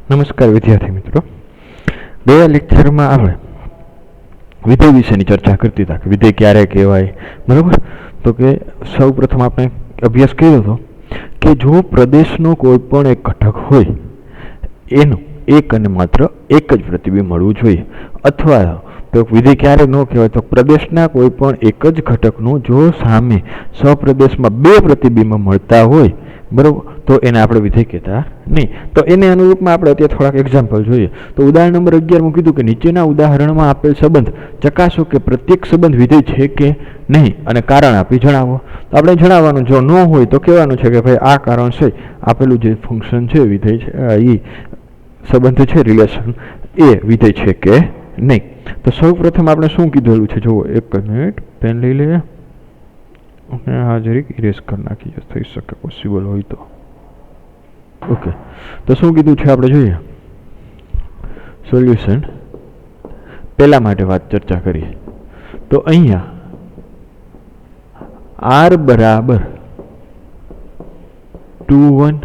નમસ્કાર વિદ્યાર્થી મિત્રો, ગયા લેક્ચરમાં આપણે વિધેય વિશેની ચર્ચા કરતી હતા કે વિધેય ક્યારે કહેવાય, બરાબર. તો કે સૌ પ્રથમ આપણે અભ્યાસ કર્યો હતો કે જો પ્રદેશનો કોઈ પણ એક ઘટક હોય એનું એક અને માત્ર એક જ પ્રતિબિંબ મળવું જોઈએ, અથવા તો વિધેય ક્યારે ન કહેવાય તો પ્રદેશના કોઈ પણ એક જ ઘટકનું જો સામે સ્વપ્રદેશમાં બે પ્રતિબિંબ મળતા હોય, બરાબર, તો એને આપણે વિધેય કહેતા નહીં. તો એને અનુરૂપમાં આપણે અત્યારે થોડાક એક્ઝામ્પલ જોઈએ. તો ઉદાહરણ નંબર 11 કીધું કે નીચેના ઉદાહરણમાં આપેલ સંબંધ ચકાસો કે પ્રત્યેક સંબંધ વિધેય છે કે નહીં અને કારણ આપી જણાવો. તો આપણે જણાવવાનું, જો ન હોય તો કહેવાનું છે કે ભાઈ આ કારણ છે, આપેલું જે ફંક્શન છે વિધેય છે, એ સંબંધ છે, રિલેશન, એ વિધેય છે કે નહીં. તો સૌ પ્રથમ આપણે શું કીધેલું છે, જુઓ, એક મિનિટ પેન લઈ લે. હા, જરીક ઇરેઝ કરી નાખીએ, થઈ શકે પોસિબલ હોય તો. ઓકે, તો શું કીધું છે આપણે જોઈએ. સોલ્યુશન પહેલા માટે વાત ચર્ચા કરીએ તો અહીંયા r બરાબર 2 1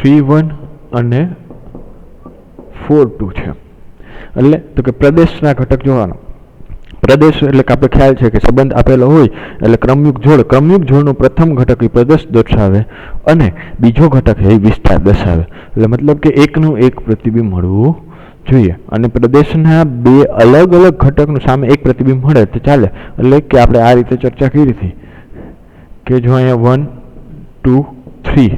3 1 અને 4 2 છે. એટલે તો કે પ્રદેશના ઘટક જોવાનો. પ્રદેશ એટલે કે આપણે ખ્યાલ છે કે સંબંધ આપેલો હોય એટલે ક્રમયુગ જોડનો પ્રથમ ઘટક એ પ્રદેશ દર્શાવે અને બીજો ઘટક એ વિસ્તાર દર્શાવે. એટલે મતલબ કે એકનું એક પ્રતિબિંબ મળવું જોઈએ, અને પ્રદેશના બે અલગ અલગ ઘટકનું સામે એક પ્રતિબિંબ મળે તો ચાલે. એટલે કે આપણે આ રીતે ચર્ચા કરી હતી કે જો અહીંયા 1 2 3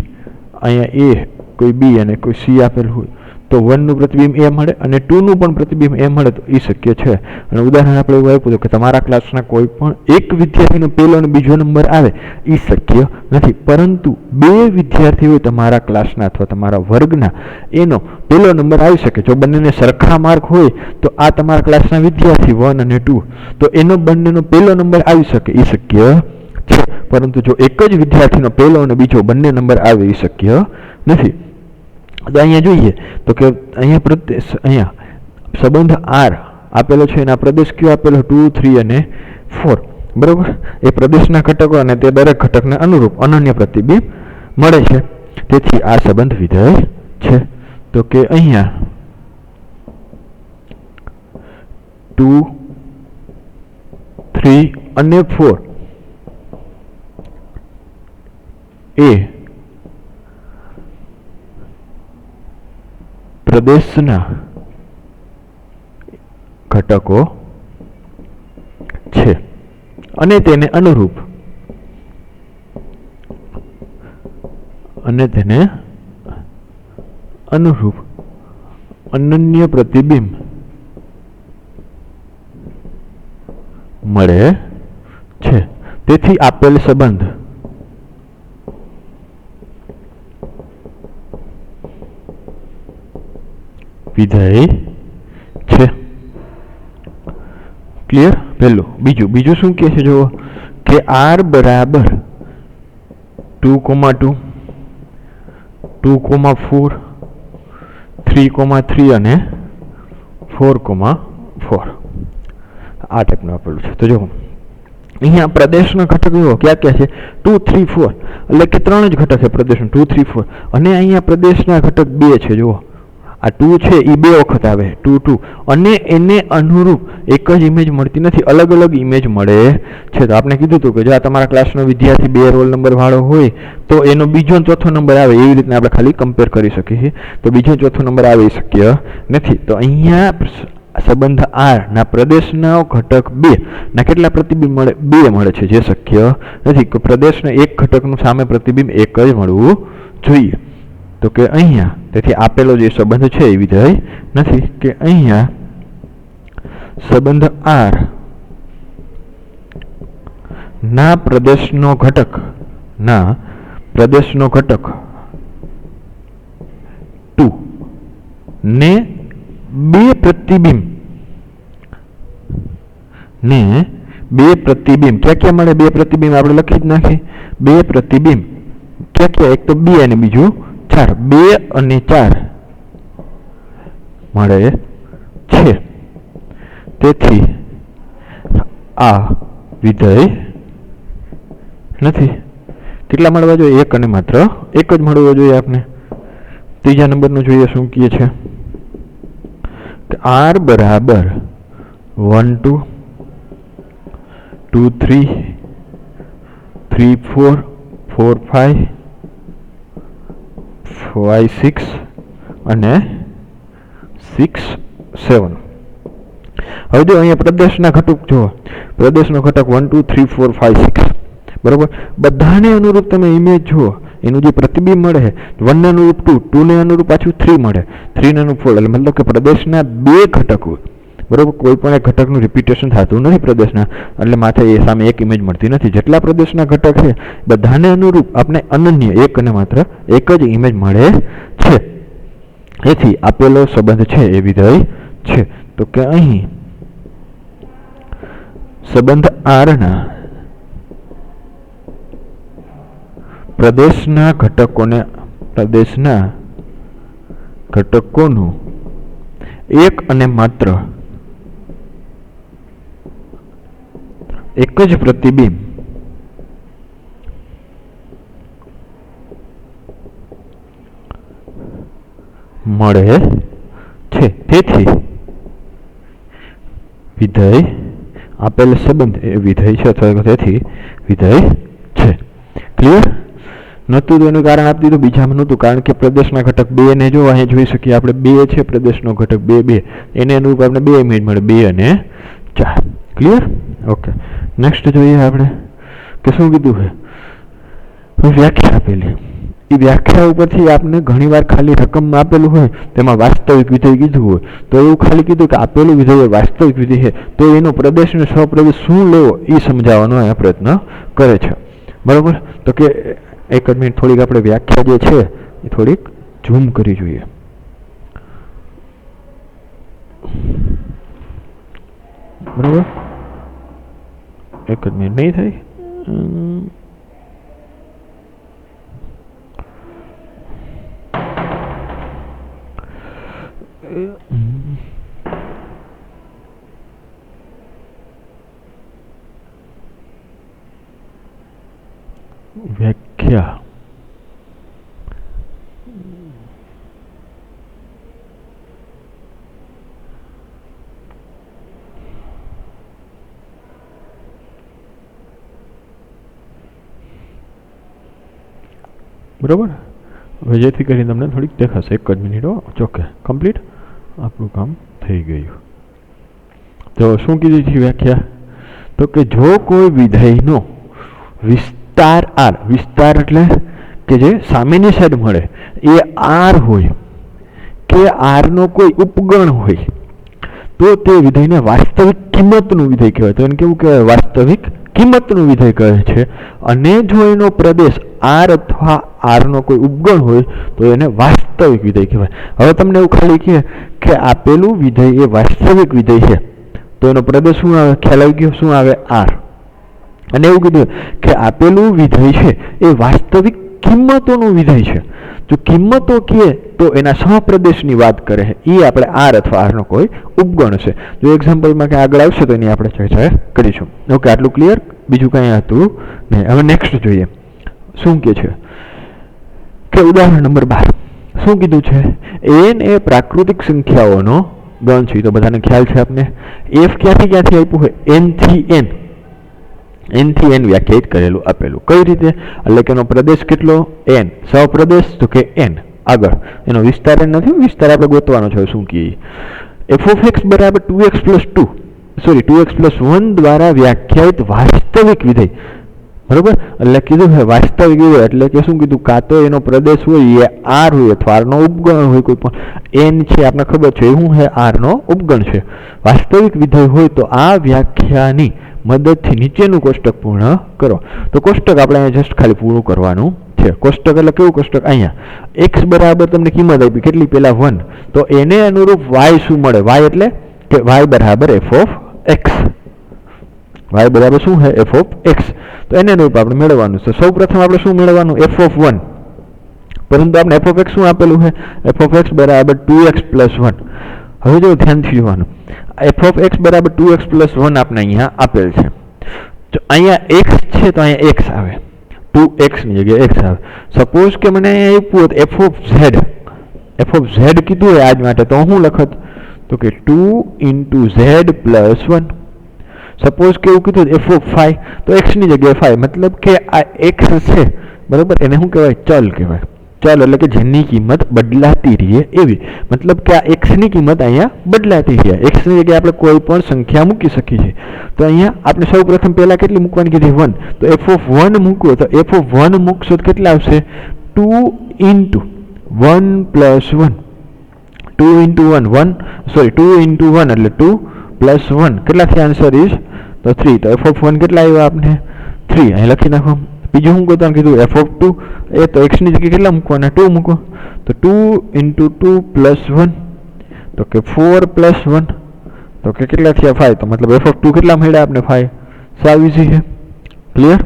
અહીંયા એ કોઈ બી અને કોઈ સી આપેલું હોય તો 1 નું પ્રતિબિંબ એ મળે અને 2 નું પણ પ્રતિબિંબ એ મળે તો એ શક્ય છે. અને ઉદાહરણ આપણે એવું આપ્યું કે તમારા ક્લાસના કોઈ પણ એક વિદ્યાર્થીનો પહેલો અને બીજો નંબર આવે એ શક્ય નથી, પરંતુ બે વિદ્યાર્થી હોય તમારા ક્લાસના અથવા તમારા વર્ગના, એનો પહેલો નંબર આવી શકે. જો બંનેને સરખા માર્ક હોય તો આ તમારા ક્લાસના વિદ્યાર્થી 1 અને 2, તો એનો બંનેનો પહેલો નંબર આવી શકે, એ શક્ય છે. પરંતુ જો એક જ વિદ્યાર્થીનો પહેલો અને બીજો બંને નંબર આવે એ શક્ય નથી. તો અહીંયા જોઈએ તો કે અહીંયા સંબંધ R આપેલો છે, એના પ્રદેશ કયો આપેલો 2 3 અને 4, બરોબર. એ પ્રદેશના ઘટકો અને તે દરેક ઘટકને અનુરૂપ અનન્ય પ્રતિબિંબ મળે છે, તેથી આ સંબંધ વિધેય છે. તો કે અહીંયા 2 3 અને 4 એ પ્રદેશના ઘટકો છે અને તેને અનુરૂપ અનન્ય પ્રતિબિંબ મળે છે, તેથી આપેલ સંબંધ વિધેય છે. ક્લિયર? પહેલું. બીજું શું કહે છે, જુઓ કે r બરાબર 2 2 2 4 3 3 અને 4 4 આ ટાઈપનું આપેલું છે. તો જુઓ અહીંયા પ્રદેશના ઘટક જુઓ ક્યાં છે, 2 3 4, એટલે કે ત્રણ જ ઘટક છે પ્રદેશનો, 2 3 4. અને અહીંયા પ્રદેશના ઘટક બે છે. જુઓ આ 2 છે એ બે વખત આવે, 2 2, અને એને અનુરૂપ એક જ ઇમેજ મળતી નથી, અલગ અલગ ઇમેજ મળે છે. તો આપણે કીધું હતું કે જો આ તમારા ક્લાસનો વિદ્યાર્થી 2 રોલ નંબર વાળો હોય તો એનો બીજો ચોથો નંબર આવે, એવી રીતના આપણે ખાલી કમ્પેર કરી શકીએ. તો બીજો ચોથો નંબર આવે એ શક્ય નથી. તો અહીંયા સંબંધ R ના પ્રદેશના ઘટક 2 ના કેટલા પ્રતિબિંબ મળે, 2 મળે છે, જે શક્ય નથી. કે પ્રદેશના એક ઘટકનું સામે પ્રતિબિંબ એક જ મળવું જોઈએ. તો કે અહીંયા તેથી આપેલો જે સંબંધ છે એ વિધેય નથી. કે અહીંયા સંબંધ R ના પ્રદેશનો ઘટક 2 ને બે પ્રતિબિંબ ક્યાં ક્યાં મળે, બે પ્રતિબિંબ આપણે લખી જ નાખીએ. બે પ્રતિબિંબ ક્યાં, એક તો 2 અને બીજું 4, 2 અને 4 મળે છે. તેથી આ વિધેય નથી. કેટલા મળવા જોઈએ? એક અને માત્ર એક જ મળવો જોઈએ આપને. ત્રીજા નંબરનું જોઈએ શું કહે છે કે r બરાબર 1 2 2 3 3 4 4 5 5 6 અને 6 7. હવે જો અહીંયા પ્રદેશના ઘટક જુઓ, પ્રદેશનો ઘટક 1 2 3 4 5 6 બરોબર. બધાને અનુરૂપ તમે ઇમેજ જુઓ, એનું જે પ્રતિબિંબ મળે છે 1 ને અનુરૂપ 2, 2 ને અનુરૂપ પાછું 3 મળે, 3 ને અનુરૂપ 4, એટલે મતલબ કે પ્રદેશના બે ઘટકો બરોબર. કોઈ પણ એક ઘટકનું રિપીટેશન થતું નથી પ્રદેશના, એટલે માથે એ સામે એક ઇમેજ મળતી નથી. જેટલા પ્રદેશના ઘટક છે બધાને અનુરૂપ આપણે અનન્ય એક અને માત્ર એક જ ઇમેજ મળે છે. એથી આપેલો સંબંધ છે એ વિધેય છે. તો કે અહીં સંબંધ R ના પ્રદેશના ઘટકોનું એક અને માત્ર એક જ પ્રતિબિંબ મળે છે. તેથી વિધેય આપેલ સંબંધ એ વિધેય છે અથવા તેથી વિધેય છે. ક્લિયર? નહોતું તો એનું કારણ આપી દીધું, બીજામાં નહોતું, કારણ કે પ્રદેશના ઘટક 2 ને જો અહીંયા જોઈ શકીએ આપણે 2 છે, પ્રદેશનો ઘટક 2 2 એને અનુરૂપ આપણે 2 ઇમેજ મળે 2 અને 4. ક્લિયર? ઓકે. નેક્સ્ટ જોઈએ આપણે કે શું કીધું છે વ્યાખ્યા આપેલી. એ વ્યાખ્યા ઉપરથી આપણે ઘણીવાર ખાલી રકમમાં આપેલું હોય તેમાં વાસ્તવિક વિધેય કીધું હોય તો એવું ખાલી કીધું કે આપેલું વિધેય વાસ્તવિક વિધેય છે તો એનો પ્રદેશ અને સ્વપ્રદેશ શું લેવો એ સમજાવવાનો અહીંયા પ્રયત્ન કરે છે. બરાબર? તો કે એક જ મિનિટ, થોડીક આપણે વ્યાખ્યા જે છે એ થોડીક ઝૂમ કરી જોઈએ. બરાબર? એક જ મિનિટ નહીં થાય. વ્યાખ્યા બરોબર. હવે જેથી કરીને તમને થોડીક દેખાશે. એક જ મિનિટ. ઓકે, કમ્પ્લીટ આપણું કામ થઈ ગયું. તો શું કીધી છે વ્યાખ્યા? તો કે જો કોઈ વિધેયનો વિસ્તાર R, વિસ્તાર એટલે કે જે સામેની સાઈડ મળે એ R હોય કે R નો કોઈ ઉપગણ હોય તો તે વિધેયને વાસ્તવિક કિંમતનું વિધેય કહેવાય. તો એને કેવું કહેવાય? વાસ્તવિક કિંમતનું વિધેય કહે છે. અને જો એનો પ્રદેશ R અથવા R નો કોઈ ઉપગણ હોય તો એને વાસ્તવિક વિધેય કહેવાય. હવે તમને એવું ખાલી કહે કે આપેલું વિધેય એ વાસ્તવિક વિધેય છે તો એનો પ્રદેશ શું આવે? ખ્યાલ આવી ગયો? શું આવે? R. અને એવું કીધું કે આપેલું વિધેય છે એ વાસ્તવિક કિંમતોનું વિધેય છે. જો કિંમતો કહે તો એના સહપ્રદેશની વાત કરે છે, એ આપણે R અથવા R નો કોઈ ઉપગણ છે. જો એક્ઝામ્પલમાં કે આગળ આવશે તો એની આપણે ચર્ચા કરીશું. ઓકે, આટલું ક્લિયર? બીજું કંઈ હતું નહીં. હવે નેક્સ્ટ જોઈએ શું કે છે કે ઉદાહરણ નંબર 12 શું કીધું છે? n એ પ્રાકૃતિક સંખ્યાઓનો ગણ છે. તો બધાને ખ્યાલ છે આપને f ક્યાંથી આપ્યું હોય? n થી n, n થી n વ્યાખ્યાયિત કરેલું આપેલું. કઈ રીતે? એટલે કે એનો પ્રદેશ કેટલો? n. સહપ્રદેશ તો કે n. આગળ એનો વિસ્તાર n નથી, વિસ્તાર આપણે ગોતવાનો છે. શું કહીએ? f of x બરાબર 2x plus 2 sorry 2x plus 1 દ્વારા વ્યાખ્યાયિત વાસ્તવિક વિધેય. બરોબર? એટલે કીધું છે વાસ્તવિક વિધેય એટલે કે શું કીધું? કાં તો એનો પ્રદેશ હોય એ R હોય અથવા R નો ઉપગણ હોય. કોઈ પણ n છે આપણે ખબર છે શું છે? R નો ઉપગણ છે. વાસ્તવિક વિધેય હોય તો આ વ્યાખ્યાની મદદથી નીચેનું કોષ્ટક પૂર્ણ કરો. તો કોષ્ટક આપણે અહીંયા જસ્ટ ખાલી પૂરું કરવાનું છે. કોષ્ટક એટલે કેવું કોષ્ટક? અહીંયા x બરાબર તમને કિંમત આપી કેટલી? પહેલા 1. તો એને અનુરૂપ y શું મળે? y એટલે કે y બરાબર f of x. y બરાબર શું છે? f of x. તો એને અનુરૂપ આપણે મેળવવાનું છે. સૌ પ્રથમ આપણે શું મેળવવાનું? f of 1. પરંતુ આપણે f of x શું આપેલું છે? f of x બરાબર 2x plus 1. હવે જો ધ્યાનથી જોવાનું, f of x બરાબર 2x plus 1 આપણે અહીંયા આપેલ છે. તો અહીંયા x છે તો અહીંયા x આવે, 2x ની જગ્યાએ x આવે. સપોઝ કે મને અહીંયા આપ્યું હોત f of z F of Z કીધું હોય આજ માટે તો હું લખત તો કે 2 × z + 1. સપોઝ કેવું કીધું એફ ઓફ 5 તો એક્સની જગ્યાએ 5, મતલબ કે આ એક્સ છે બરાબર, એને શું કહેવાય? ચલ કહેવાય. ચલ એટલે કે જેની કિંમત બદલાતી રહે એવી, મતલબ કે આ એક્સની કિંમત અહીંયા બદલાતી રહે. એક્સની જગ્યાએ આપણે કોઈ પણ સંખ્યા મૂકી શકીએ છીએ. તો અહીંયા આપણે સૌ પ્રથમ પહેલાં કેટલી મૂકવાની કીધી? 1. તો એફ ઓફ 1 મૂકવો તો એફ ઓફ 1 મૂકશો તો કેટલા આવશે? 2 × 1 + 1. 2 × 1 1 સોરી 2 × 1 એટલે 2 + 1 કેટલા થયા? આન્સર ઇઝ તો 3. તો એફ ઓફ 1 કેટલા આવ્યા આપણે? 3. અહીં લખી નાખો. બીજું શું ગોતવાનું કીધું? એફ ઓફ 2 એ તો એક્સની જગ્યાએ કેટલા મૂકવાના? 2 મૂકો. તો 2 × 2 + 1 તો કે 4 + 1 તો કે કેટલા થયા? 5. તો મતલબ એફ ઓફ 2 કેટલા મળ્યા આપણે? 5. સાવ ઇઝી છે. ક્લિયર?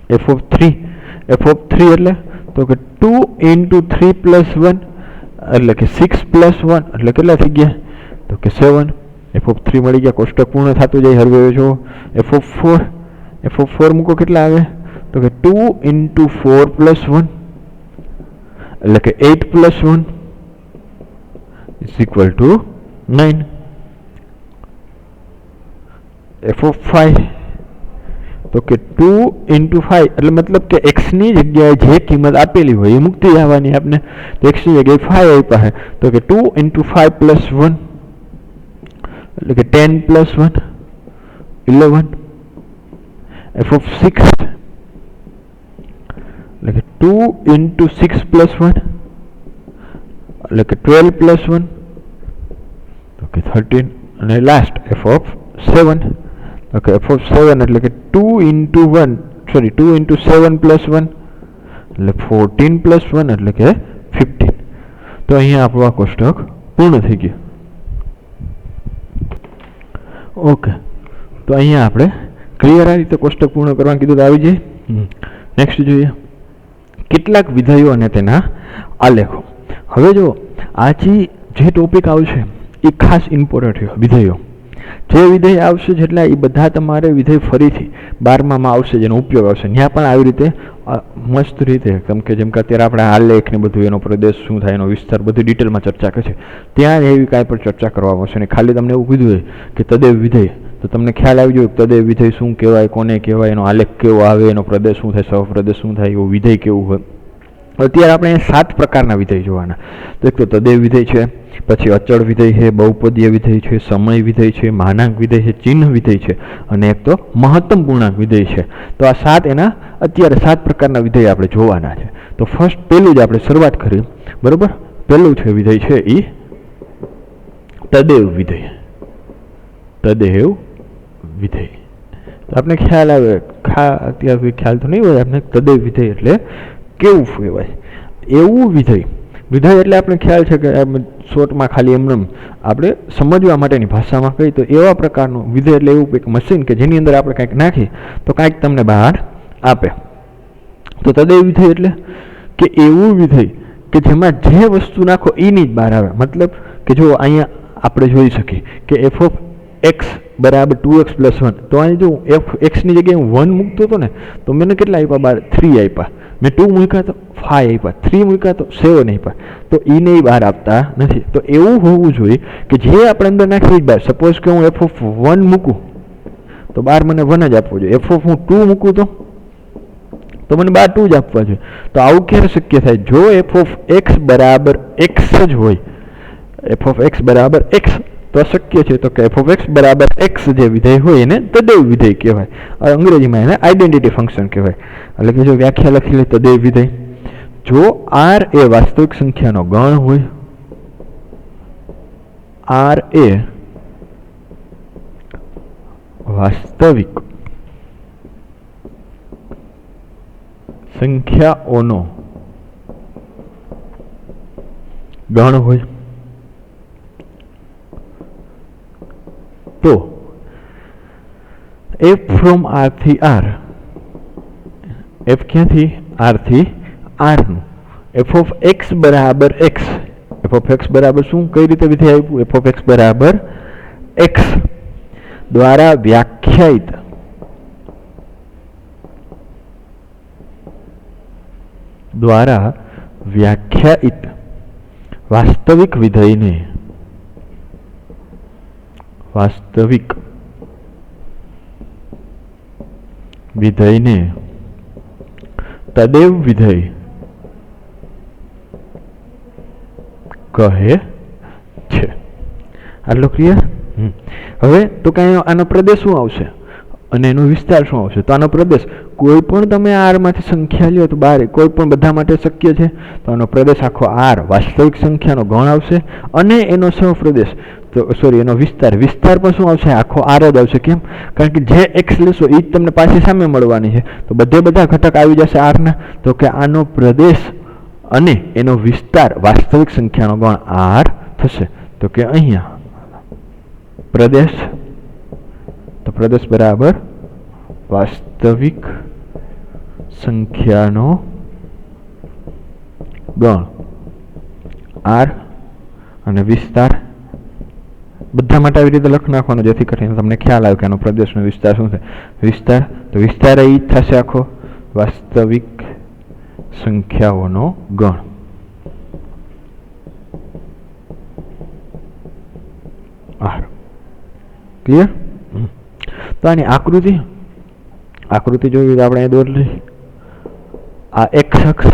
એફ ઓફ 3 એટલે તો કે 2 × 3 + 1 એટલે કે 6 + 1 એટલે કેટલા થઈ ગયા? તો કે 7. એફ ઓફ 3 મળી ગયા. કોષ્ટક પૂર્ણ થતું જાય. હવે જો એફ ઓફ 4 મૂકો કેટલા આવે? તો કે 2 × 4 + 1 એટલે કે 8 + 1 = 9. એફ ઓફ 5 તો કે 2 × 5 એટલે મતલબ કે એક્સની જગ્યાએ જે કિંમત આપેલી હોય એ મૂકતી આવવાની આપણે. તો એક્સની જગ્યાએ 5 આપ્યા છે તો કે 2 × 5 + 1 એટલે કે 10 + 1 11. એફ ઓફ 6 એટલે કે 2 × 6 + 1 એટલે કે 12 + 1 તો કે 13. અને લાસ્ટ એફ ઓફ 7 તો કે એફ ઓફ 7 એટલે કે 2 × 7 + 1 એટલે 14 + 1 એટલે કે 15. તો અહીંયા આપણું આ કોષ્ટક પૂર્ણ થઈ ગયું. ઓકે, તો અહીંયા આપણે ક્લિયર આ રીતે કોષ્ટક પૂર્ણ કરવાનું કીધું તો આવી જાય. નેક્સ્ટ જોઈએ કેટલાક વિધેયો અને તેના આલેખો. હવે જો આજે જે ટોપિક આવશે એ ખાસ ઇમ્પોર્ટન્ટ છે. વિધેયો જે વિધેય આવશે જેટલા એ બધા તમારે વિધેય ફરીથી 12મામાં આવશે જેનો ઉપયોગ આવશે. ત્યાં પણ આવી રીતે મસ્ત રીતે કેમ કે અત્યારે આપણે આલેખ ને બધું એનો પ્રદેશ શું થાય એનો વિસ્તાર બધી ડિટેલમાં ચર્ચા કરશે. ત્યાં એવી કાંઈ પણ ચર્ચા કરવા આવશે ને ખાલી તમને એવું કીધું હોય કે તદેવ વિધેય તો તમને ખ્યાલ આવી જોઈએ તદેવ વિધેય શું કહેવાય, કોને કહેવાય, એનો આલેખ કેવો આવે, એનો પ્રદેશ શું થાય, સહપ્રદેશ શું થાય, એવું વિધેય કેવું હોય. અત્યારે આપણે 7 પ્રકારના વિધેય જોવાના. તો એક તો તદેવ વિધેય છે, પછી અચળ વિધેય છે, બહુપદીય વિધેય છે, સમય વિધેય છે, માનાંક વિધેય છે, ચિહ્ન વિધેય છે અને એક તો મહત્તમ પૂર્ણાંક વિધેય છે. તો આ 7 એના અત્યારે 7 પ્રકારના વિધેય આપણે જોવાના છે. તો ફર્સ્ટ પહેલું જ આપણે શરૂઆત કરી બરોબર. પહેલું છે વિધેય છે એ તદેવ વિધેય. તદેવ વિધેય તો આપણે ખ્યાલ આવે અત્યારે કોઈ ખ્યાલ તો નહીં હોય આપણે તદેવ વિધેય એટલે કેવું કહેવાય. એવું વિધેય એટલે આપણે ખ્યાલ છે કે શોર્ટમાં ખાલી એમને આપણે સમજવા માટેની ભાષામાં કહીએ તો એવા પ્રકારનું વિધેય એટલે એવું એક મશીન કે જેની અંદર આપણે કંઈક નાખી તો કાંઈક તમને બહાર આપે. તો તદેવ વિધેય એટલે કે એવું વિધેય કે જેમાં જે વસ્તુ નાખો એની જ બહાર આવે. મતલબ કે જો અહીંયા આપણે જોઈ શકીએ કે એફ ઓફ x = 2x + 1 તો અહીં જો એફ એક્સની જગ્યાએ હું 1 મૂકતો હતો ને તો મને કેટલા આપ્યા? બહાર 3 આપ્યા. મેં 2 મૂક્યા તો 5 આપ્યા, 3 મૂક્યા તો 7 આપ્યા. તો એને બહાર આપતા નથી. તો એવું હોવું જોઈએ કે જે આપણે અંદર નાખી બહાર. સપોઝ કે હું એફ ઓફ 1 મૂકું તો બહાર મને 1 જ આપવો જોઈએ. એફ ઓફ હું 2 મૂકું તો મને બહાર 2 જ આપવા જોઈએ. તો આવું ક્યારે શક્ય થાય? જો એફ ઓફ x = x જ હોય, એફ ઓફ x = x તો શક્ય છે. તો કે એફ ઓફ x = x જે વિધેય હોય એને તદેવ વિધેય કહેવાય. અંગ્રેજીમાં એને આઈડેન્ટિટી ફંક્શન કહેવાય. એટલે કે જો વ્યાખ્યા લખી લે તદેવ વિધેય, જો r એ વાસ્તવિક સંખ્યાનો ગણ હોય, r એ વાસ્તવિક સંખ્યાઓનો ગણ હોય તો f from r થી r, f ક્યાંથી? r થી r નું f of x = x, f of x બરાબર શું? કઈ રીતે વિધેય આપ્યું? f of x = x દ્વારા વ્યાખ્યાયિત વાસ્તવિક વિધેયને વાસ્તવિક વિધેયને તદેવ વિધેય કહે છે. આટલું ક્લિયર? હવે તો કઈ આનો પ્રદેશ શું આવશે અને એનો વિસ્તાર શું આવશે? તો આનો પ્રદેશ કોઈ પણ તમે આર માંથી સંખ્યા લ્યો તો બાર કોઈ પણ બધા માટે શક્ય છે, તો આનો પ્રદેશ આખો આર વાસ્તવિક સંખ્યાનો ગણ આવશે અને એનો સહપ્રદેશ તો સોરી એનો વિસ્તાર પણ શું આવશે? આખો આર જ આવશે. કેમ? કારણ કે જે એક્સ લેશો એ જ તમને પાછી સામે મળવાની છે, તો બધા ઘટક આવી જશે આરના. તો કે આનો પ્રદેશ અને એનો વિસ્તાર વાસ્તવિક સંખ્યાનો ગણ આર થશે. તો કે અહીંયા પ્રદેશ, તો પ્રદેશ બરાબર વાસ્તવિક સંખ્યાનો ગણ આર અને વિસ્તાર બધા માટે આવી રીતે લખ નાખવાનો, જેથી કરીને તમને ખ્યાલ આવે કે આનો પ્રદેશનો વિસ્તાર શું છે. વિસ્તાર તો વિસ્તાર એ થશે આખો વાસ્તવિક સંખ્યાઓનો ગણ. R clear? તો આની આકૃતિ જોઈએ તો આપણે દોર લઈ, આ એક્સ અક્ષ,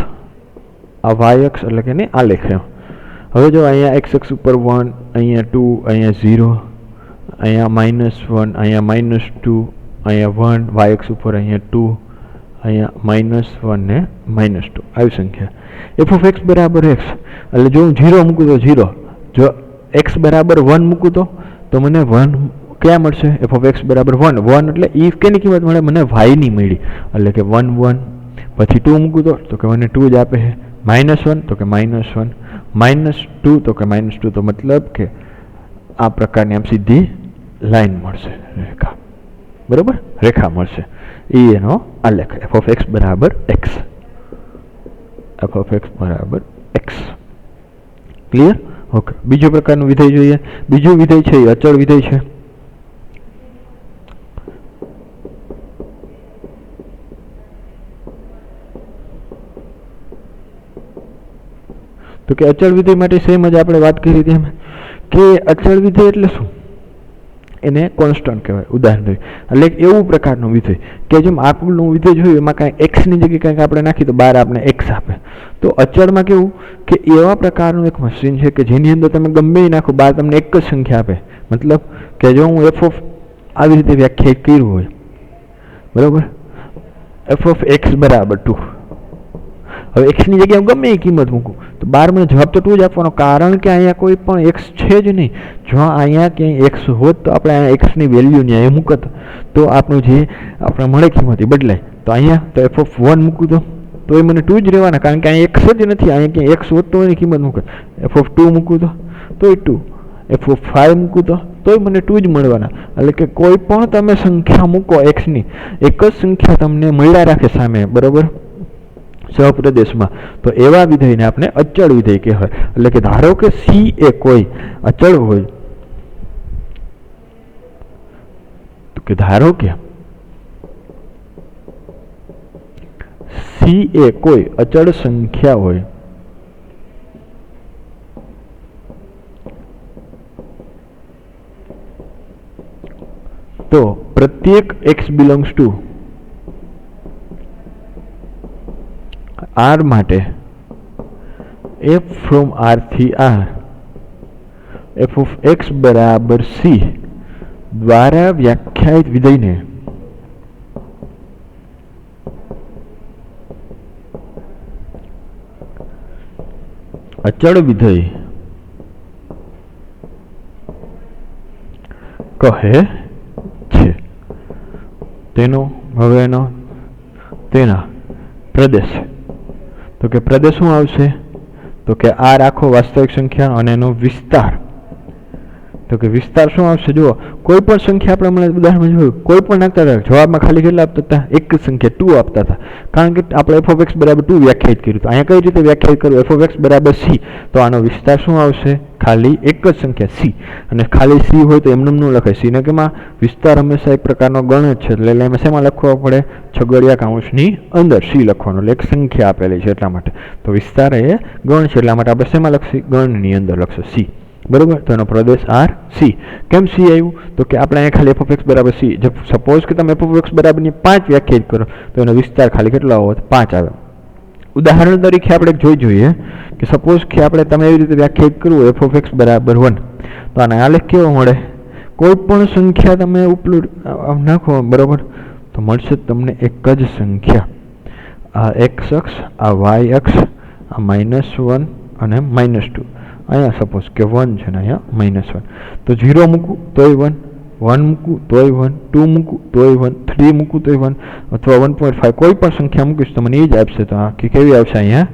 આ વાય અક્ષ એટલે કે નહીં આલેખ એમ. હવે જો અહીંયા એક્સ અક્ષ ઉપર 1, અહીંયા 2, અહીંયા 0, અહીંયા -1, અહીંયા -2, અહીંયા 1, વાય અક્ષ ઉપર અહીંયા 2, અહીંયા -1 ને -2 આવી સંખ્યા. એફ ઓફ એક્સ બરાબર એક્સ એટલે જો હું 0 મૂકું તો 0, જો એક્સ બરાબર 1 મૂકું તો મને 1 ક્યાં મળશે? એફ ઓફ એક્સ બરાબર 1 એટલે એ કેની કિંમત મળે? મને વાયની મળી, એટલે કે 1 1. પછી 2 મૂકું તો કે મને 2 જ આપે છે. -1 તો કે -1, -2 તો કે -2, તો મતલબ કે આ પ્રકારની આમ સીધી લાઈન મળશે, રેખા. બરોબર? રેખા મળશે. એ એનો આલેખ એફ ઓફ એક્સ બરાબર એક્સ. એફ ઓફ એક્સ બરાબર એક્સ. ક્લિયર? ઓકે. બીજો પ્રકારનું વિધેય જોઈએ. બીજું વિધેય છે એ અચળ વિધેય છે. તો કે અચળ વિધેય માટે સેમ જ આપણે વાત કરી હતી કે અચળ વિધેય એટલે શું? એને કોન્સ્ટન્ટ કહેવાય. ઉદાહરણ તરીકે એટલે એવું પ્રકારનું વિધેય કે જેમ આકૃતિનું વિધેય જોયું એમાં કાંઈ એક્સની જગ્યાએ કાંઈક આપણે નાખી તો બાર આપણે એક્સ આપે. તો અચળમાં કેવું કે એવા પ્રકારનું એક મશીન છે કે જેની અંદર તમે ગમે એ નાખો બાર તમને એક જ સંખ્યા આપે. મતલબ કે જો હું એફ ઓફ આવી રીતે વ્યાખ્યાયિત કર્યું હોય, બરાબર, એફ ઓફ એક્સ બરાબર 2, હવે એક્સની જગ્યાએ હું ગમે એ કિંમત મૂકું તો બાર મને જવાબ તો 2 જ આપવાનો, કારણ કે અહીંયા કોઈ પણ એક્સ છે જ નહીં. જો અહીંયા ક્યાંય એક્સ હોત તો આપણે અહીંયા એક્સની વેલ્યુ અહીંયા મૂકત તો આપણું જે આપણે મળે કિંમત એ બદલાય. તો અહીંયા તો એફ ઓફ 1 મૂકું તો એ મને 2 જ રહેવાના, કારણ કે અહીંયા એક્સ જ નથી. અહીંયા ક્યાંય એક્સ હોત તો એની કિંમત મૂકત. એફ ઓફ 2 મૂકું તોય 2, એફ ઓફ 5 મૂકું તોય મને 2 જ મળવાના. એટલે કે કોઈ પણ તમે સંખ્યા મૂકો એક્સની, એક જ સંખ્યા તમને મળ્યા રાખે સામે, બરાબર, સહપ્રદેશમાં. તો એવા વિધેયને આપણે અચળ વિધેય કહેવાય. એટલે કે ધારો કે સી એ કોઈ અચળ હોય, તો કે ધારો કે સી એ કોઈ અચળ સંખ્યા હોય, તો પ્રત્યેક x બિલોંગ્સ ટુ R માટે f ફ્રોમ R થી R f ઓફ x બરાબર c દ્વારા વ્યાખ્યાયિત વિધેયને અચળ વિધેય કહે છે. તેનો હવે એનો તેના પ્રદેશ, તો કે પ્રદેશ શું આવશે? તો કે R આખો વાસ્તવિક સંખ્યા અને એનો વિસ્તાર તો કે વિસ્તાર શું આવશે? જુઓ, કોઈ પણ સંખ્યા આપણે હમણાં ઉદાહરણમાં જોયું, કોઈ પણ નાખતા હતા, જવાબમાં ખાલી કેટલા આપતા હતા? એક જ સંખ્યા 2 આપતા હતા, કારણ કે આપણે f (x) = 2 વ્યાખ્યાયિત કર્યું. તો અહીંયા કઈ રીતે વ્યાખ્યાયિત કર્યું? f (x) = c. તો આનો વિસ્તાર શું આવશે? ખાલી એક જ સંખ્યા c. અને ખાલી c હોય તો એમને ન લખાય. c ને કેમાં વિસ્તાર હંમેશા એક પ્રકારનો ગણ જ છે, એટલે એમાં શેમાં લખવા પડે? છગડિયા કૌંસની અંદર c લખવાનું, એટલે એક સંખ્યા આપેલી છે એટલા માટે. તો વિસ્તાર એ ગણ છે એટલા માટે આપણે શેમાં લખશું? ગણની અંદર લખશું c. બરોબર? તો એનો પ્રદેશ R C. કેમ C આવ્યું? તો કે આપણે અહીંયા ખાલી f (x) = c. જો સપોઝ કે તમે f (x) = 5 વ્યાખ્યાયિત કરો તો એનો વિસ્તાર ખાલી કેટલો આવે? 5 આવે. ઉદાહરણ તરીકે આપણે જોઈએ કે સપોઝ કે આપણે તમે એવી રીતે વ્યાખ્યાયિત કરવું f (x) = 1, તો આને આલેખ કેવો મળે? કોઈ પણ સંખ્યા તમે ઉપલું નાખો, બરોબર, તો મળશે તમને એક જ સંખ્યા. આ x અક્ષ, આ y અક્ષ, આ -1 અને -2. અહીંયા સપોઝ કે 1 છે ને અહીંયા -1, તો 0 મૂકું તોય 1, 1 મૂકું તોય 1, 2 મૂકું તોય 1, 3 મૂકું તોય 1, અથવા 1.5 કોઈ પણ સંખ્યા મૂકીશ તો મને એ જ આપશે. તો આ કેવી આવશે? અહીંયા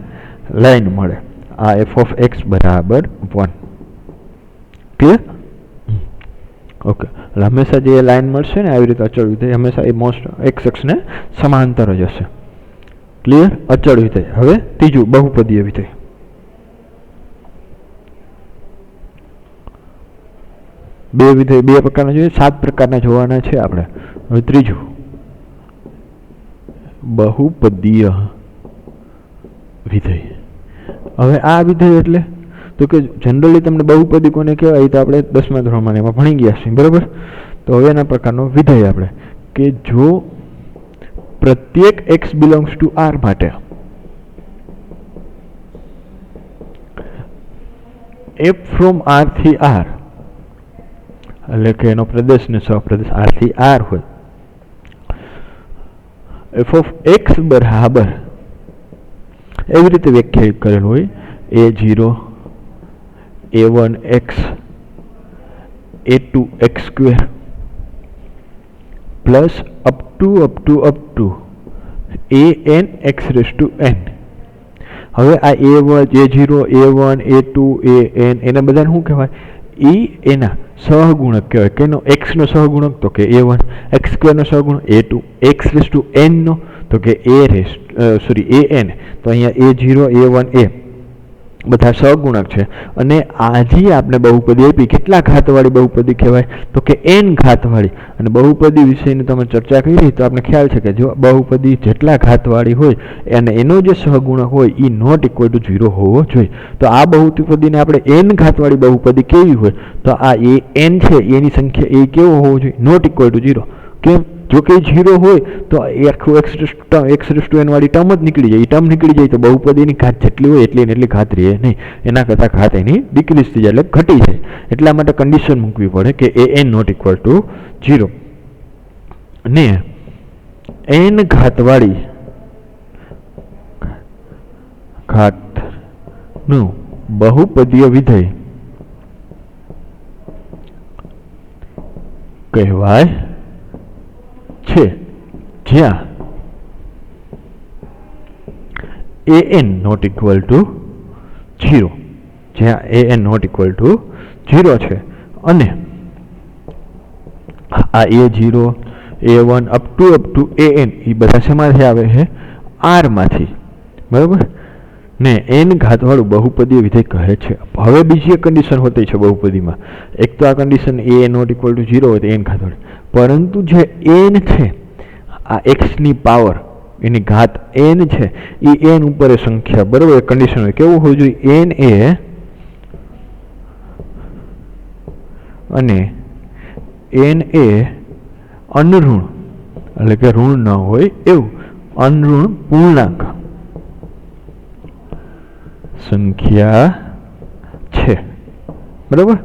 લાઈન મળે. આ f (x) = 1. ક્લિયર? ઓકે. એટલે હંમેશા જે લાઈન મળશે ને આવી રીતે અચળ વિધેય હંમેશા એ મોસ્ટ x અક્ષને સમાંતર જ હશે. ક્લિયર? અચળ વિધેય. હવે ત્રીજું બહુપદીય વિધેય. બે વિધેય બે પ્રકારના જોઈએ, 7 પ્રકારના જોવાના છે આપણે. હવે ત્રીજું બહુપદીય વિધેય. હવે આ વિધેય એટલે તો કે જનરલી તમને બહુપદી કોને કહેવાય તો આપણે 10મા ધોરણમાં એમાં ભણી ગયા છીએ, બરાબર? તો હવે એના પ્રકારનો વિધેય આપણે કે જો પ્રત્યેક x belongs to R માટે f from R થી R, એટલે કે એનો પ્રદેશ ને સહપ્રદેશ R થી R હોય, f (x) બરાબર એવી રીતે વ્યાખ્યાયિત કરેલ હોય a0 a1x a2x² plus up to an x⁻n. હવે આ a0 a1 a2 an એના બધાને શું કહેવાય? એના સહગુણક કહેવાય. કેનો? x નો સહગુણક તો કે a1, x² નો સહગુણક a2, x⁻n નો તો કે an. તો અહીંયા a0 a1 a બધા સહગુણક છે. અને આજે આપણે બહુપદી આપી, કેટલા ઘાતવાળી બહુપદી કહેવાય? તો કે n ઘાતવાળી. અને બહુપદી વિષયની તમે ચર્ચા કરી તો આપણે ખ્યાલ છે કે જો બહુપદી જેટલા ઘાતવાળી હોય અને એનો જે સહગુણક હોય એ નોટ ઇક્વલ ટુ 0 હોવો જોઈએ. તો આ બહુપદીને આપણે n ઘાતવાળી બહુપદી કેવી હોય? તો આ n છે એની સંખ્યા એ કેવો હોવો જોઈએ? Not equal to 0. કેમ? જો કે 0 હોય તો આખું x⁻n વાળી ટર્મ જ નીકળી જાય. એ ટર્મ નીકળી જાય તો બહુપદીની ઘાત જેટલી હોય એટલી ને એટલી ઘાત રહે નહીં, એના કરતાં ઘાત એની ડિક્રીઝ થઈ જાય, એટલે ઘટી જાય. એટલા માટે કન્ડિશન મૂકવી પડે કે an નોટ ઇક્વલ ટુ 0. ને n ઘાતવાળી ઘાતનું બહુપદીય વિધેય કહેવાય છે જ્યાં an નોટ ઇક્વલ ટુ 0, જ્યાં an નોટ ઇક્વલ ટુ 0 છે. અને આ a0 a1 up to an એ બધા શેમાંથી આવે છે? R માંથી, બરાબર ને? n ઘાતવાળું બહુપદીય વિધેય કહે છે. હવે બીજી એક કન્ડિશન હોતી છે બહુપદીમાં. એક તો આ condition a not equal to 0 હોય તો n ઘાતવાળી, પરંતુ જે n છે આ x ની પાવર એની ઘાત n છે એ n ઉપર સંખ્યા, બરાબર? કન્ડિશન હોય કેવું હોવું જોઈએ? n એ અને n એ અનઋણ એટલે કે ઋણ ન હોય એવું અનઋણ પૂર્ણાંક સંખ્યા છે, બરાબર?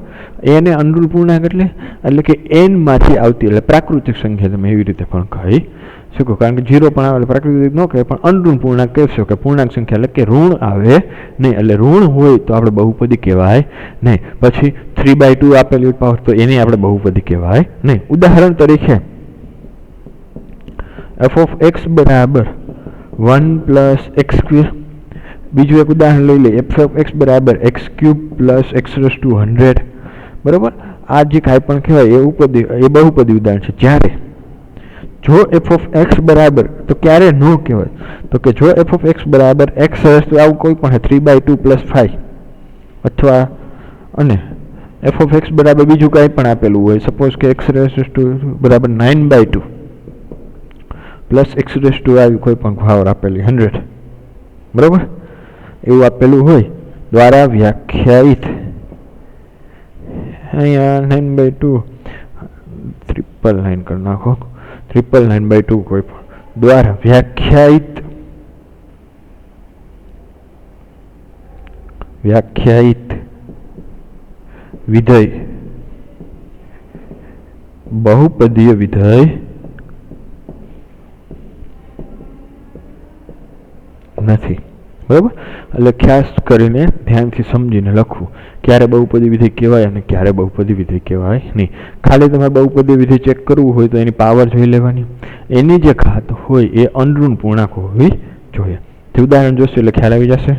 n એ અનઋણ પૂર્ણાંક એટલે કે n માંથી આવતી એટલે પ્રાકૃતિક સંખ્યા તમે એવી રીતે પણ કહી શકો. કારણ કે 0 પણ આવે પ્રાકૃતિક ન કહે, પણ અનઋણ પૂર્ણાંક કહી શકો. પૂર્ણાંક સંખ્યા એટલે કે ઋણ આવે નહીં, એટલે ઋણ હોય તો આપણે બહુપદી કહેવાય નહીં. પછી 3/2 આપેલી પાવર તો એને આપણે બહુપદી કહેવાય નહીં. ઉદાહરણ તરીકે f (x) બરાબર 1 + x². બીજું એક ઉદાહરણ લઈ લઈએ, f (x) બરાબર x³ + x⁻100, બરાબર? આ જે કાંઈ પણ કહેવાય એ બહુપદી ઉદાહરણ છે. જ્યારે જો એફ ઓફ એક્સ બરાબર, તો ક્યારે ન કહેવાય તો કે જો એફ ઓફ એક્સ બરાબર એક્સ આવું કોઈ પણ 3/2 + 5 અથવા અને એફ ઓફ એક્સ બરાબર બીજું કાંઈ પણ આપેલું હોય, સપોઝ કે એક્સ બરાબર 9/2 પ્લસ એક્સ આવી કોઈ પણ પાવર આપેલી 100, બરાબર, એવું આપેલું હોય દ્વારા વ્યાખ્યાયિત, અહીંયા 9/2 999 કરી નાખો, 999/2 કોઈ પણ દ્વારા વ્યાખ્યાયિત વિધેય બહુપદીય વિધેય નથી. બરાબર, એટલે ખાસ કરીને ધ્યાનથી સમજીને લખવું ક્યારે બહુપદી વિધેય કહેવાય અને ક્યારે બહુપદી વિધેય કહેવાય નહીં. ખાલી તમારે બહુપદી વિધેય ચેક કરવું હોય તો એની પાવર જોઈ લેવાની, એની જે ઘાત હોય એ અનઋણ પૂર્ણાંક હોવી જોઈએ. ઉદાહરણ જોશું એટલે ખ્યાલ આવી જશે.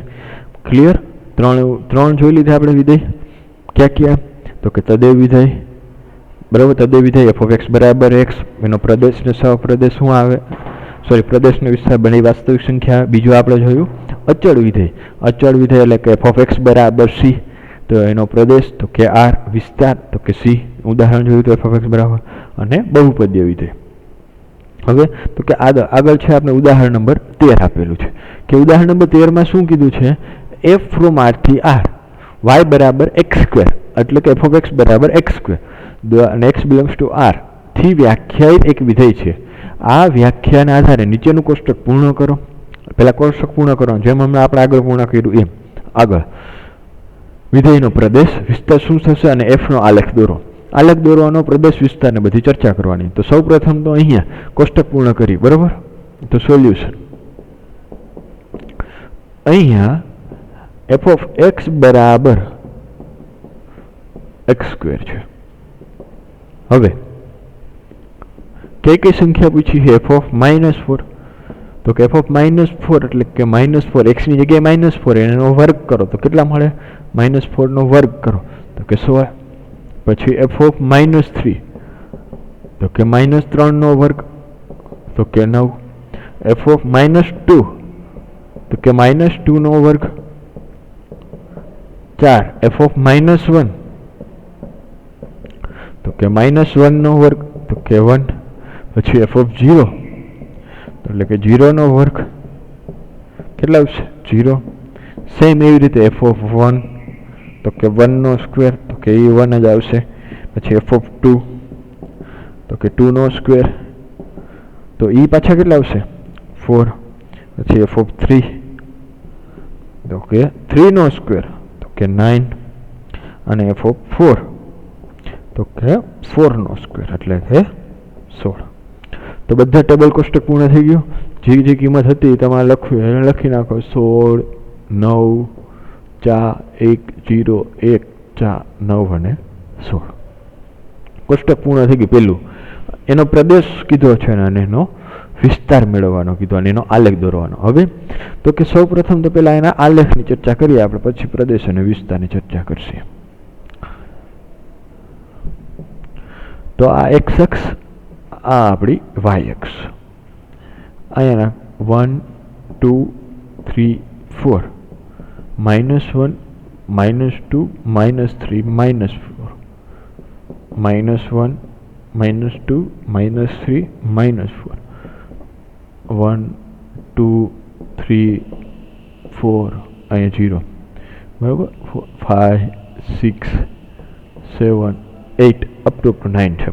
ક્લિયર? ત્રણ જોઈ લીધા આપણે વિધેય. ક્યાં ક્યાં? તો કે તદેવ વિધેય, બરાબર, તદેવ વિધેય એફ ઓફ એક્સ બરાબર એક્સ, એનો પ્રદેશ ને સહપ્રદેશ શું આવે, પ્રદેશનો વિસ્તાર બની વાસ્તવિક સંખ્યા. બીજું આપણે જોયું અચળ વિધેય. અચળ વિધેય એટલે કે એફ ઓફ એક્સ બરાબર સી, તો એનો પ્રદેશ તો કે આર, વિસ્તાર તો કે સી. ઉદાહરણ જોયું તો એફ ઓફ એક્સ બરાબર, અને બહુપદીય વિધેય. હવે તો કે આગળ છે આપણે ઉદાહરણ નંબર 13 આપેલું છે કે ઉદાહરણ નંબર 13 શું કીધું છે, એફ ફ્રોમ આર થી આર વાય બરાબર x², એટલે કે એફ ઓફ એક્સ બરાબર x² અને x બિલોંગ્સ ટુ આર થી વ્યાખ્યાયિત એક વિધેય છે. આ વ્યાખ્યાના આધારે નીચેનું કોષ્ટક પૂર્ણ કરો. પહેલા કોષ્ટક પૂર્ણ કરો, જેમ હમણાં આપણે આગળ પૂર્ણ કર્યું એમ. આગળ વિધેયનો પ્રદેશ વિસ્તાર શું થશે અને એફ નો આલેખ દોરો. આલેખ દોરવાનો, પ્રદેશ વિસ્તારને બધી ચર્ચા કરવાની. તો સૌ પ્રથમ તો અહીંયા કોષ્ટક પૂર્ણ કરી, બરાબર. તો સોલ્યુશન અહીંયા એફ ઓફ એક્સ બરાબર x² છે. હવે કઈ સંખ્યા પૂછી છે, એફ ઓફ -4, તો કે એફ ઓફ -4 એટલે કે -4 x ની જગ્યાએ -4 એનો વર્ગ કરો તો કેટલા મળે, -4 નો વર્ગ કરો તો કે 16. પછી એફ ઓફ -3 તો કે -3 નો વર્ગ તો કે 9. એફ ઓફ -2 તો કે -2 નો વર્ગ 4. એફ ઓફ -1 તો કે -1 નો વર્ગ તો કે 1. પછી એફ ઓફ 0 એટલે કે 0 નો વર્ગ કેટલા આવશે, 0. સેમ એવી રીતે એફ ઓફ 1 તો કે 1 નો સ્ક્વેર તો કે એ 1 જ આવશે. પછી એફ ઓફ 2 તો કે 2 નો સ્ક્વેર તો એ પાછા કેટલા આવશે, 4. પછી એફ ઓફ 3 તો કે 3 નો સ્ક્વેર તો કે 9 અને એફ ઓફ 4 તો કે 4 નો સ્ક્વેર એટલે કે 16. તો બધા ટેબલ કોષ્ટક પૂર્ણ થઈ ગયું. જે કિંમત હતી તમારે લખવી એને લખી નાખો, 16 9 4 1 0 1 4 9 અને 16. કોષ્ટક પૂર્ણ થઈ ગયું. પેલું એનો પ્રદેશ કીધો છે અને એનો વિસ્તાર મેળવવાનો કીધો અને એનો આલેખ દોરવાનો. હવે તો કે સૌ પ્રથમ તો પેલા એના આલેખની ચર્ચા કરીએ આપણે, પછી પ્રદેશ અને વિસ્તારની ચર્ચા કરશે. તો આ x અક્ષ, આ આપણી y અક્ષ. અહીંયા 1 2 3 4 -1 -2 -3 -4 -1 -2 -3 -4 1 2 3 4 અહીંયા 0, બરાબર, 5 6 7 8 અપ ટુ 9 છે.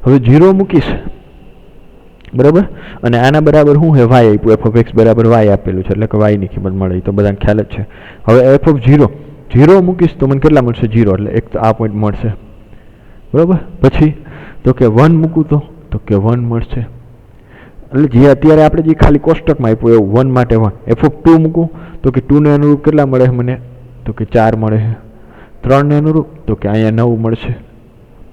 હવે 0 મૂકીશ, બરાબર, અને આના બરાબર શું છે, y આપ્યું, એફ ઓફ એક્સ બરાબર y આપેલું છે એટલે કે y ની કિંમત મળે, તો બધાને ખ્યાલ જ છે. હવે એફ ઓફ 0 મૂકીશ તો મને કેટલા મળશે, 0 એટલે એક તો આ પોઈન્ટ મળશે, બરાબર. પછી તો કે 1 મૂકું તો કે 1 મળશે. એટલે જે અત્યારે આપણે જે ખાલી કોષ્ટકમાં આપ્યું એવું 1 માટે 1. એફ ઓફ 2 મૂકું તો કે 2 ને અનુરૂપ કેટલા મળે મને, તો કે 4 મળે છે. 3 ને અનુરૂપ તો કે અહીંયા 9 મળશે,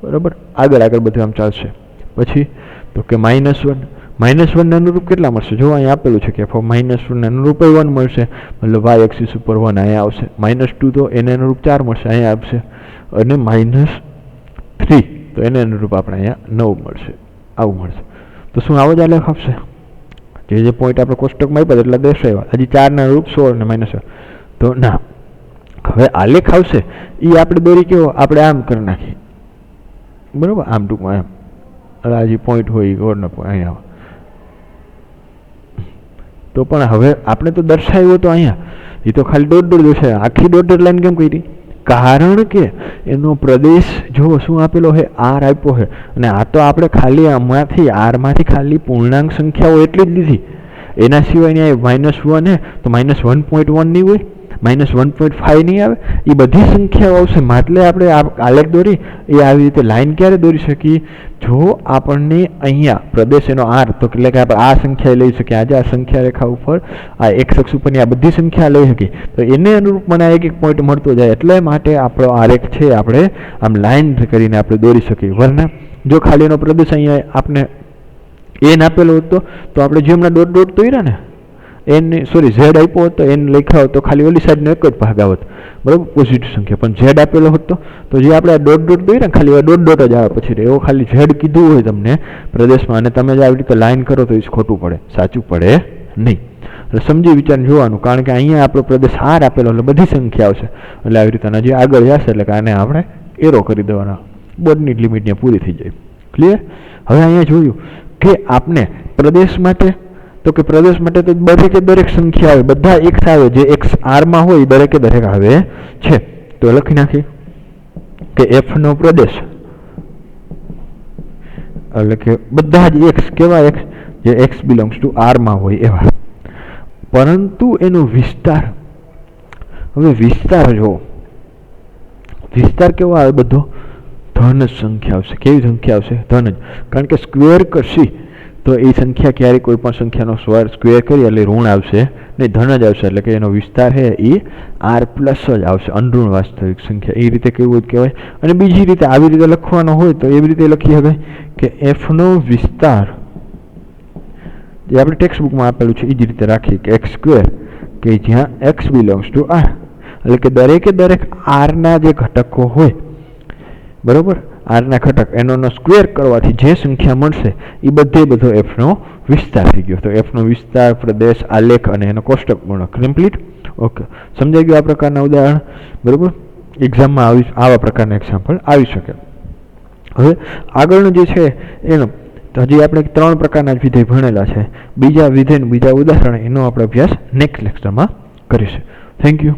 બરાબર. આગળ બધું આમ ચાલશે. પછી તો કે -1 ને અનુરૂપ કેટલા મળશે, જો અહીંયા આપેલું છે કે એફ ઓફ -1 ને અનુરૂપ 1 મળશે, મતલબ y એક્સિસ ઉપર 1 અહીંયા આવશે. -2 તો એને અનુરૂપ 4 મળશે, અહીંયા આવશે. અને 3 તો એને અનુરૂપ આપણે અહીંયા 9 મળશે, આવું મળશે. તો શું આવો જ આલેખ આપશે? જે પોઈન્ટ આપણે કોષ્ટકમાં આપ્યા એટલા દર્શાવ્યા, હજી 4 ના અનુરૂપ 16 ને -1 તો ના. હવે આલેખ આવશે એ આપણે દોરી કેવો આપણે આમ કરી નાખીએ, બરોબર, આમ ટૂંકમાં એમ હજી પોઈન્ટ હોય ગોળનો પોઈન્ટ અહીંયા તો પણ હવે આપણે તો દર્શાવ્યો તો અહીંયા એ તો ખાલી દોઢ છે, આખી દોઢ લાઈન કેમ કરી? કારણ કે એનો પ્રદેશ જો શું આપેલો છે આર આપ્યો છે અને આ તો આપણે ખાલી આમાંથી આરમાંથી ખાલી પૂર્ણાંક સંખ્યાઓ એટલી જ લીધી, એના સિવાય -1 હે તો -1.1 નહીં હોય, -1.5 નહીં આવે, એ બધી સંખ્યાઓ આવશે. એટલે આપણે આલેખ દોરી એ આવી રીતે લાઈન ક્યારે દોરી શકીએ? જો આપણને અહીંયા પ્રદેશ એનો આર તો એટલે કે આપણે આ સંખ્યા લઈ શકીએ, આજે આ સંખ્યા રેખા ઉપર આ એક્સ અક્ષ ઉપરની આ બધી સંખ્યા લઈ શકીએ તો એને અનુરૂપ મને એક પોઈન્ટ મળતો જાય, એટલે માટે આપણો આલેખ છે આપણે આમ લાઈન કરીને આપણે દોરી શકીએ. વરના જો ખાલી એનો પ્રદેશ અહીંયા આપણે એન આપેલો હતો તો આપણે જે હમણાં ડોટ દોર્યા ને એન સોરી ઝેડ આપ્યો હતો એન લખ્યા હોત તો ખાલી ઓલી સાઈડનો એક જ ભાગ આવત, બરાબર, પોઝિટિવ સંખ્યા. પણ ઝેડ આપેલો હતો તો જે આપણે ડોટ દોર્યા ને ખાલી ડોટ જ આવે પછી એવો ખાલી ઝેડ કીધું હોય તમને પ્રદેશમાં અને તમે જ આવી રીતે લાઈન કરો તો એ ખોટું પડે, સાચું પડે નહીં. એટલે સમજી વિચારીને જોવાનું, કારણ કે અહીંયા આપણો પ્રદેશ આર આપેલો એટલે બધી સંખ્યા આવશે એટલે આવી રીતે હજી આગળ જશે એટલે કે આને આપણે એરો કરી દેવાના, બોર્ડની લિમિટ ત્યાં પૂરી થઈ જાય. ક્લિયર? હવે અહીંયા જોયું કે આપણે પ્રદેશ માટે તો કે પ્રદેશ માટે તો દરેક સંખ્યા આવે, બધા એક્સ આવે, જે એક્સ આરમાં હોય દરેક આવે છે. તો લખી નાખી કે એફ નો પ્રદેશ એટલે કે બધા જ એક્સ કેવા એક્સ જે એક્સ બિલોંગ્સ ટુ આરમાં હોય એવા, પરંતુ એનો વિસ્તાર, હવે વિસ્તાર જો વિસ્તાર કેવો આવે બધો ધન જ સંખ્યા આવશે. કેવી સંખ્યા આવશે? ધન જ, કારણ કે સ્ક્વેર કરશી તો એ સંખ્યા ક્યારેય કોઈ પણ સંખ્યાનો સ્ક્વેર કરીએ એટલે ઋણ આવશે નહીં, ધન જ આવશે. એટલે કે એનો વિસ્તાર છે એ આર પ્લસ જ આવશે, અનઋણ વાસ્તવિક સંખ્યા. એ રીતે કેવું કહેવાય. અને બીજી રીતે આવી રીતે લખવાનો હોય તો એવી રીતે લખી શકાય કે એફનો વિસ્તાર જે આપણે ટેક્સ્ટ બુકમાં આપેલું છે એ જ રીતે રાખીએ કે એક્સ સ્ક્વેર કે જ્યાં એક્સ બિલોંગ્સ ટુ આર, એટલે કે દરેક આરના જે ઘટકો હોય, બરોબર, આરના ઘટક એનો સ્ક્વેર કરવાથી જે સંખ્યા મળશે એ બધો એફનો વિસ્તાર થઈ ગયો. તો એફનો વિસ્તાર, પ્રદેશ, આલેખ અને એનો કોષ્ટક પૂર્ણ કમ્પ્લીટ. ઓકે, સમજાઈ ગયું આ પ્રકારના ઉદાહરણ, બરોબર. એક્ઝામમાં આવા પ્રકારના એક્ઝામ્પલ આવી શકે. હવે આગળનું જે છે એનો તો હજી આપણે 3 પ્રકારના વિધેય ભણેલા છે. બીજા વિધેયનું બીજા ઉદાહરણ એનો આપણે અભ્યાસ નેક્સ્ટ લેક્ચરમાં કરીશું. Thank you.